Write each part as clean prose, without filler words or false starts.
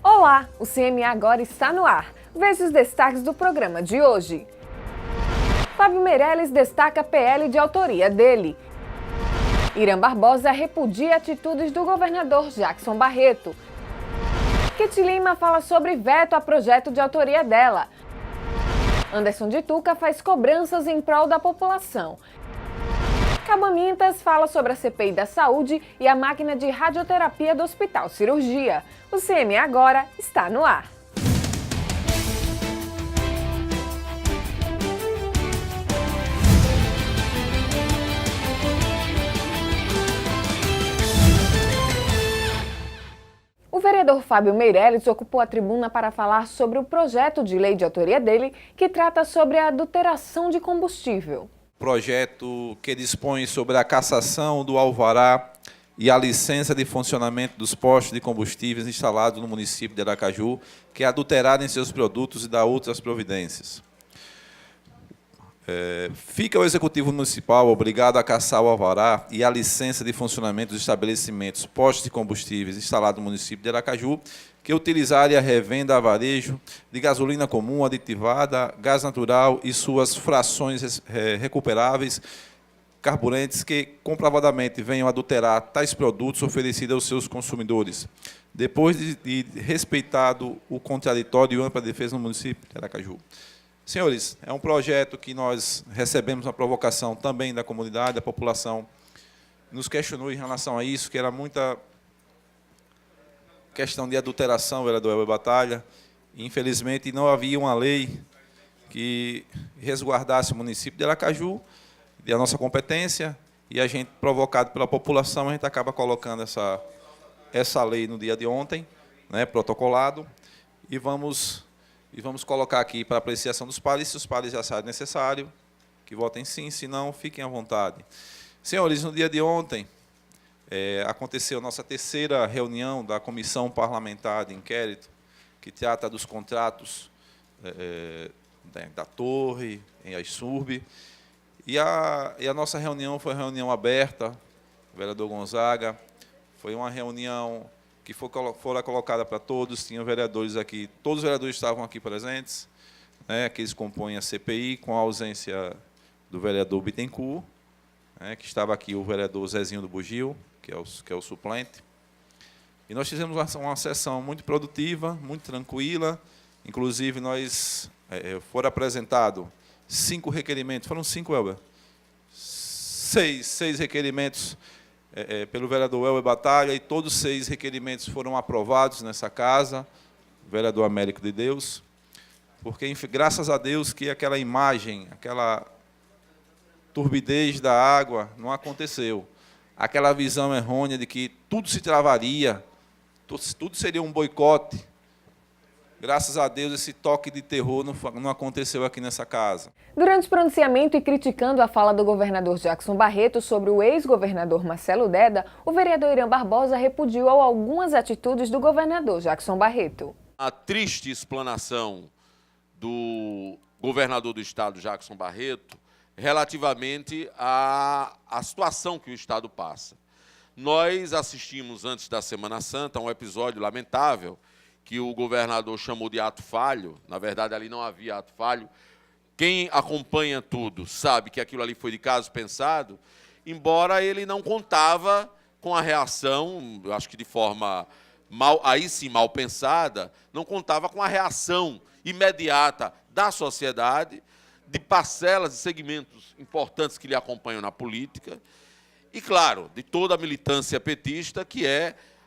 Olá, o CMA agora está no ar. Veja os destaques do programa de hoje. Fábio Meirelles destaca PL de autoria dele. Irã Barbosa repudia atitudes do governador Jackson Barreto. Keti Lima fala sobre veto a projeto de autoria dela. Anderson de Tuca faz cobranças em prol da população. Cabo Mintas fala sobre a CPI da saúde e a máquina de radioterapia do Hospital Cirurgia. O CMA agora está no ar. O vereador Fábio Meirelles ocupou a tribuna para falar sobre o projeto de lei de autoria dele, que trata sobre a adulteração de combustível. Projeto que dispõe sobre a cassação do alvará e a licença de funcionamento dos postos de combustíveis instalados no município de Aracaju, que adulterarem seus produtos e dá outras providências. Fica o Executivo Municipal obrigado a cassar o alvará e a licença de funcionamento dos estabelecimentos postos de combustíveis instalados no município de Aracaju, que utilizarem a revenda a varejo de gasolina comum, aditivada, gás natural e suas frações recuperáveis, carburantes que comprovadamente venham adulterar tais produtos oferecidos aos seus consumidores, depois de respeitado o contraditório e ampla defesa no município de Aracaju. Senhores, é um projeto que nós recebemos uma provocação também da comunidade, da população, nos questionou em relação a isso, que era muita questão de adulteração, vereador Elber Batalha. Infelizmente, não havia uma lei que resguardasse o município de Aracaju, e a nossa competência, e a gente, provocado pela população, a gente acaba colocando essa lei no dia de ontem, né, protocolado, e vamos colocar aqui para apreciação dos pares. Se os pares acharem necessário, que votem sim, se não, fiquem à vontade. Senhores, no dia de ontem, aconteceu a nossa terceira reunião da Comissão Parlamentar de Inquérito, que trata dos contratos da Torre, em Aisurbe, e a nossa reunião foi uma reunião aberta, vereador Gonzaga, foi uma reunião que fora colocada para todos, tinham vereadores aqui, todos os vereadores estavam aqui presentes, né, que eles compõem a CPI, com a ausência do vereador Bittencourt, né, que estava aqui o vereador Zezinho do Bugio, que é o suplente. E nós fizemos uma sessão muito produtiva, muito tranquila, inclusive foram apresentados 5 requerimentos, foram 5, Elber? 6 requerimentos pelo vereador Elber Batalha, e todos 6 requerimentos foram aprovados nessa casa, vereador Américo de Deus, porque, graças a Deus, que aquela imagem, aquela turbidez da água não aconteceu. Aquela visão errônea de que tudo se travaria, tudo seria um boicote. Graças a Deus, esse toque de terror não aconteceu aqui nessa casa. Durante o pronunciamento e criticando a fala do governador Jackson Barreto sobre o ex-governador Marcelo Deda, o vereador Irã Barbosa repudiou algumas atitudes do governador Jackson Barreto. A triste explanação do governador do estado, Jackson Barreto, relativamente à situação que o estado passa. Nós assistimos, antes da Semana Santa, a um episódio lamentável que o governador chamou de ato falho. Na verdade, ali não havia ato falho. Quem acompanha tudo sabe que aquilo ali foi de caso pensado, embora ele não contava com a reação, eu acho que de forma mal pensada, não contava com a reação imediata da sociedade, de parcelas e segmentos importantes que lhe acompanham na política, e, claro, de toda a militância petista, que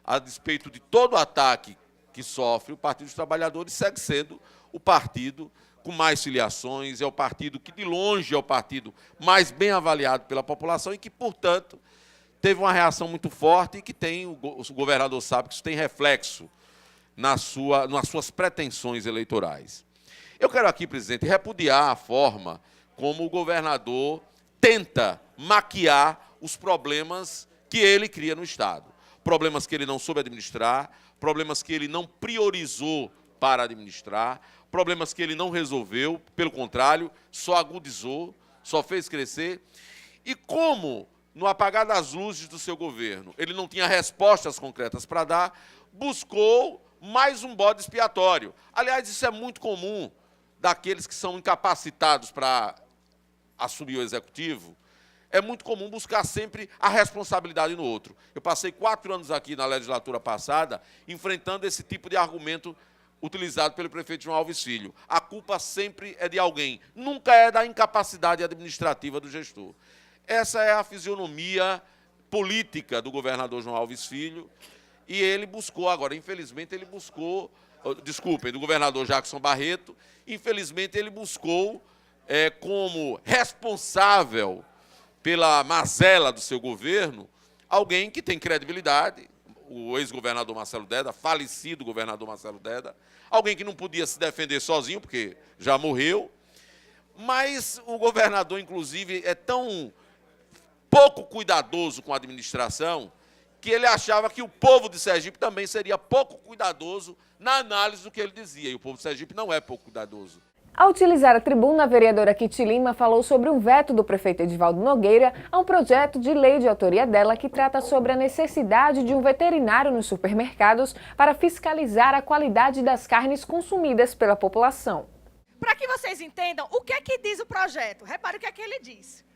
a despeito de todo o ataque que sofre, o Partido dos Trabalhadores segue sendo o partido com mais filiações, é o partido que, de longe, é o partido mais bem avaliado pela população e que, portanto, teve uma reação muito forte e que o governador sabe que isso tem reflexo nas suas pretensões eleitorais. Eu quero aqui, presidente, repudiar a forma como o governador tenta maquiar os problemas que ele cria no estado. Problemas que ele não soube administrar, problemas que ele não priorizou para administrar, problemas que ele não resolveu, pelo contrário, só agudizou, só fez crescer. E como, no apagar das luzes do seu governo, ele não tinha respostas concretas para dar, buscou mais um bode expiatório. Aliás, isso é muito comum daqueles que são incapacitados para assumir o executivo. É muito comum buscar sempre a responsabilidade no outro. Eu passei 4 anos aqui na legislatura passada enfrentando esse tipo de argumento utilizado pelo prefeito João Alves Filho. A culpa sempre é de alguém, nunca é da incapacidade administrativa do gestor. Essa é a fisionomia política do governador João Alves Filho, e ele buscou, agora, infelizmente, ele buscou, desculpem, do governador Jackson Barreto, infelizmente ele buscou, como responsável pela mazela do seu governo, alguém que tem credibilidade, o ex-governador Marcelo Deda, falecido governador Marcelo Deda, alguém que não podia se defender sozinho, porque já morreu, mas o governador, inclusive, é tão pouco cuidadoso com a administração que ele achava que o povo de Sergipe também seria pouco cuidadoso na análise do que ele dizia, e o povo de Sergipe não é pouco cuidadoso. Ao utilizar a tribuna, a vereadora Kitty Lima falou sobre um veto do prefeito Edivaldo Nogueira a um projeto de lei de autoria dela que trata sobre a necessidade de um veterinário nos supermercados para fiscalizar a qualidade das carnes consumidas pela população. Para que vocês entendam o que é que diz o projeto, repare o que é que ele diz.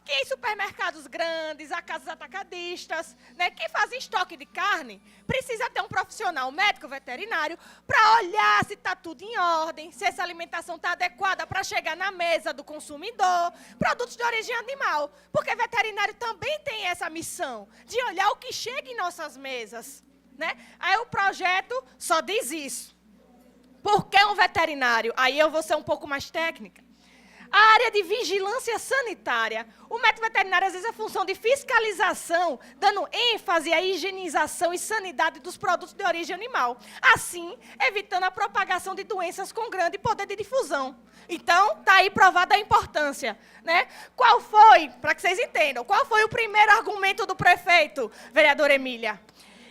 Que em supermercados grandes, a casas atacadistas, né, que fazem estoque de carne, precisa ter um profissional médico veterinário para olhar se está tudo em ordem, se essa alimentação está adequada para chegar na mesa do consumidor, produtos de origem animal. Porque veterinário também tem essa missão de olhar o que chega em nossas mesas, né? Aí o projeto só diz isso. Por que um veterinário? Aí eu vou ser um pouco mais técnica. A área de vigilância sanitária. O médico veterinário, às vezes, é função de fiscalização, dando ênfase à higienização e sanidade dos produtos de origem animal. Assim, evitando a propagação de doenças com grande poder de difusão. Então, está aí provada a importância, né? Qual foi, para que vocês entendam, qual foi o primeiro argumento do prefeito, vereadora Emília?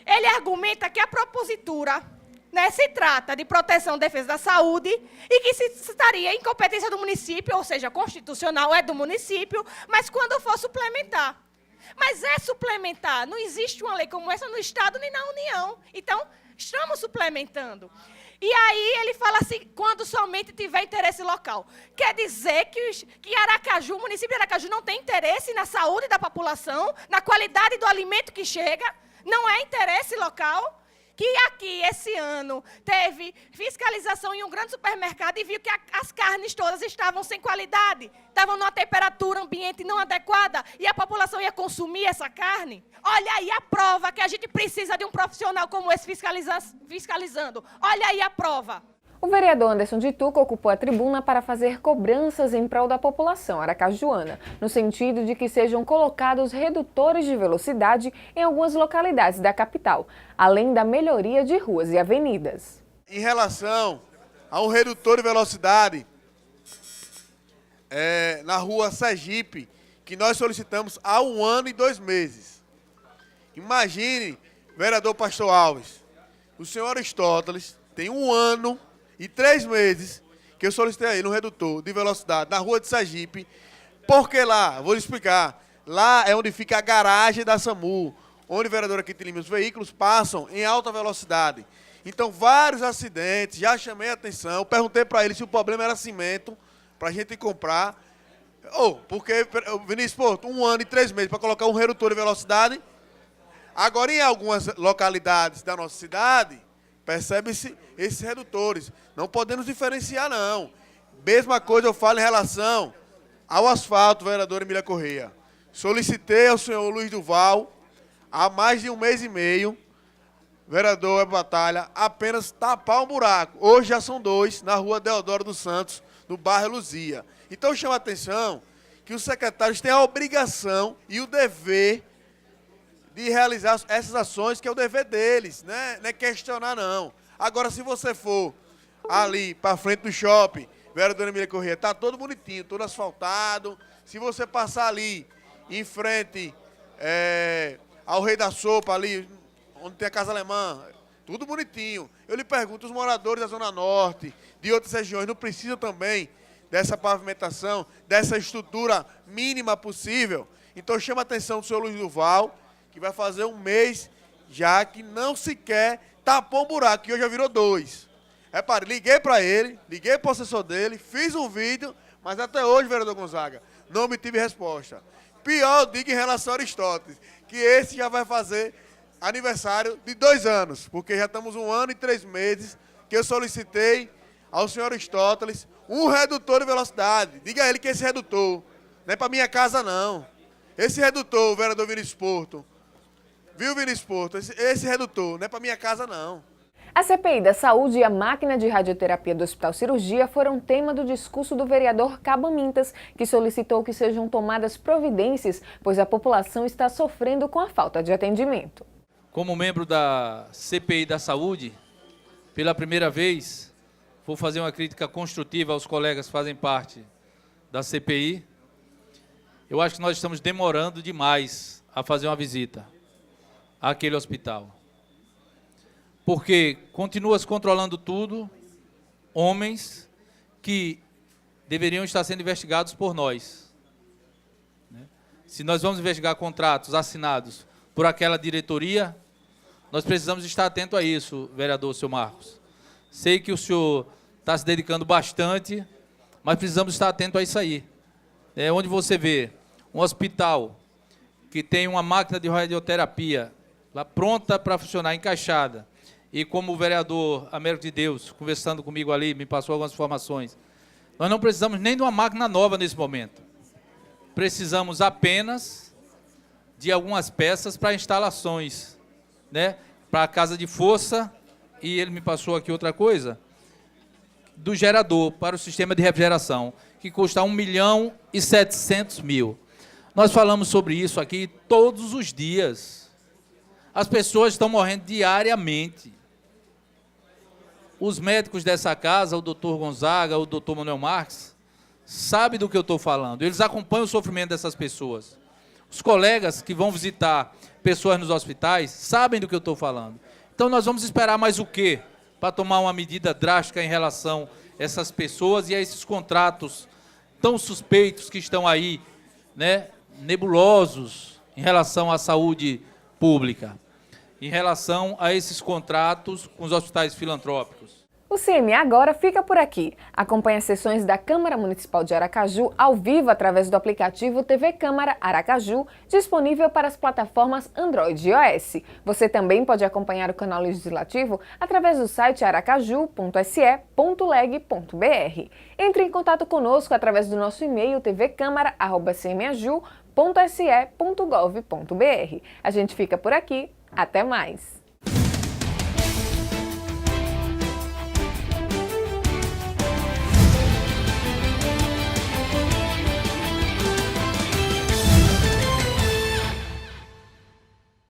Ele argumenta que a propositura, né, se trata de proteção e defesa da saúde e que se estaria em competência do município, ou seja, constitucional é do município, mas quando for suplementar. Mas é suplementar, não existe uma lei como essa no Estado nem na União. Então, estamos suplementando. E aí ele fala assim, quando somente tiver interesse local. Quer dizer que Aracaju, o município de Aracaju não tem interesse na saúde da população, na qualidade do alimento que chega, não é interesse local. Que aqui, esse ano, teve fiscalização em um grande supermercado e viu que as carnes todas estavam sem qualidade, estavam numa temperatura ambiente não adequada e a população ia consumir essa carne. Olha aí a prova que a gente precisa de um profissional como esse fiscalizando. Olha aí a prova. O vereador Anderson de Tuca ocupou a tribuna para fazer cobranças em prol da população aracajuana, no sentido de que sejam colocados redutores de velocidade em algumas localidades da capital, além da melhoria de ruas e avenidas. Em relação a um redutor de velocidade na rua Sergipe, que nós solicitamos há 1 ano e 2 meses. Imagine, vereador Pastor Alves, o senhor Aristóteles tem 1 ano e 3 meses que eu solicitei aí no redutor de velocidade na rua de Sergipe, porque lá, vou lhe explicar, lá é onde fica a garagem da SAMU, onde, vereadora Kitty Lima, os veículos passam em alta velocidade. Então, vários acidentes, já chamei a atenção, perguntei para ele se o problema era cimento, para a gente comprar. Porque, Vinícius, pô, 1 ano e 3 meses para colocar um redutor de velocidade. Agora, em algumas localidades da nossa cidade, percebe-se esses redutores. Não podemos diferenciar, não. Mesma coisa eu falo em relação ao asfalto, vereadora Emília Correia. Solicitei ao senhor Luiz Duval, há mais de 1 mês e meio, vereador Batalha, apenas tapar um buraco. Hoje já são 2, na rua Deodoro dos Santos, no bairro Luzia. Então chama a atenção que os secretários têm a obrigação e o dever de realizar essas ações, que é o dever deles, né? Não é questionar, não. Agora, se você for ali para frente do shopping, vereadora Emília Corrêa, está todo bonitinho, todo asfaltado. Se você passar ali em frente ao Rei da Sopa, ali onde tem a Casa Alemã, tudo bonitinho. Eu lhe pergunto, os moradores da Zona Norte, de outras regiões, não precisam também dessa pavimentação, dessa estrutura mínima possível? Então chama a atenção do senhor Luiz Duval, que vai fazer 1 mês já que não se quer tapou um buraco, que hoje já virou 2. Repare, liguei para ele, liguei para o assessor dele, fiz um vídeo, mas até hoje, vereador Gonzaga, não obtive resposta. Pior, eu digo em relação a Aristóteles, que esse já vai fazer aniversário de 2 anos, porque já estamos 1 ano e 3 meses que eu solicitei ao senhor Aristóteles um redutor de velocidade. Diga a ele que esse redutor não é para minha casa, não. Esse redutor, o vereador Vinícius Porto, viu, Vinícius Porto? Esse redutor não é para minha casa, não. A CPI da Saúde e a máquina de radioterapia do Hospital Cirurgia foram tema do discurso do vereador Cabo Mintas, que solicitou que sejam tomadas providências, pois a população está sofrendo com a falta de atendimento. Como membro da CPI da Saúde, pela primeira vez, vou fazer uma crítica construtiva aos colegas que fazem parte da CPI. Eu acho que nós estamos demorando demais a fazer uma visita àquele hospital. Porque continua se controlando tudo, homens que deveriam estar sendo investigados por nós. Se nós vamos investigar contratos assinados por aquela diretoria, nós precisamos estar atento a isso, vereador seu Marcos. Sei que o senhor está se dedicando bastante, mas precisamos estar atento a isso aí. É onde você vê um hospital que tem uma máquina de radioterapia lá pronta para funcionar, encaixada, e como o vereador Américo de Deus, conversando comigo ali, me passou algumas informações, nós não precisamos nem de uma máquina nova nesse momento. Precisamos apenas de algumas peças para instalações, né? Para a casa de força, e ele me passou aqui outra coisa, do gerador para o sistema de refrigeração, que custa 1.700.000. Nós falamos sobre isso aqui todos os dias. As pessoas estão morrendo diariamente. Os médicos dessa casa, o doutor Gonzaga, o doutor Manuel Marques, sabem do que eu estou falando. Eles acompanham o sofrimento dessas pessoas. Os colegas que vão visitar pessoas nos hospitais sabem do que eu estou falando. Então, nós vamos esperar mais o quê para tomar uma medida drástica em relação a essas pessoas e a esses contratos tão suspeitos que estão aí, né, nebulosos em relação à saúde pública, em relação a esses contratos com os hospitais filantrópicos. O CMA agora fica por aqui. Acompanhe as sessões da Câmara Municipal de Aracaju ao vivo através do aplicativo TV Câmara Aracaju, disponível para as plataformas Android e iOS. Você também pode acompanhar o canal legislativo através do site aracaju.se.leg.br. Entre em contato conosco através do nosso e-mail tvcamara@cmaju.se.gov.br. A gente fica por aqui. Até mais!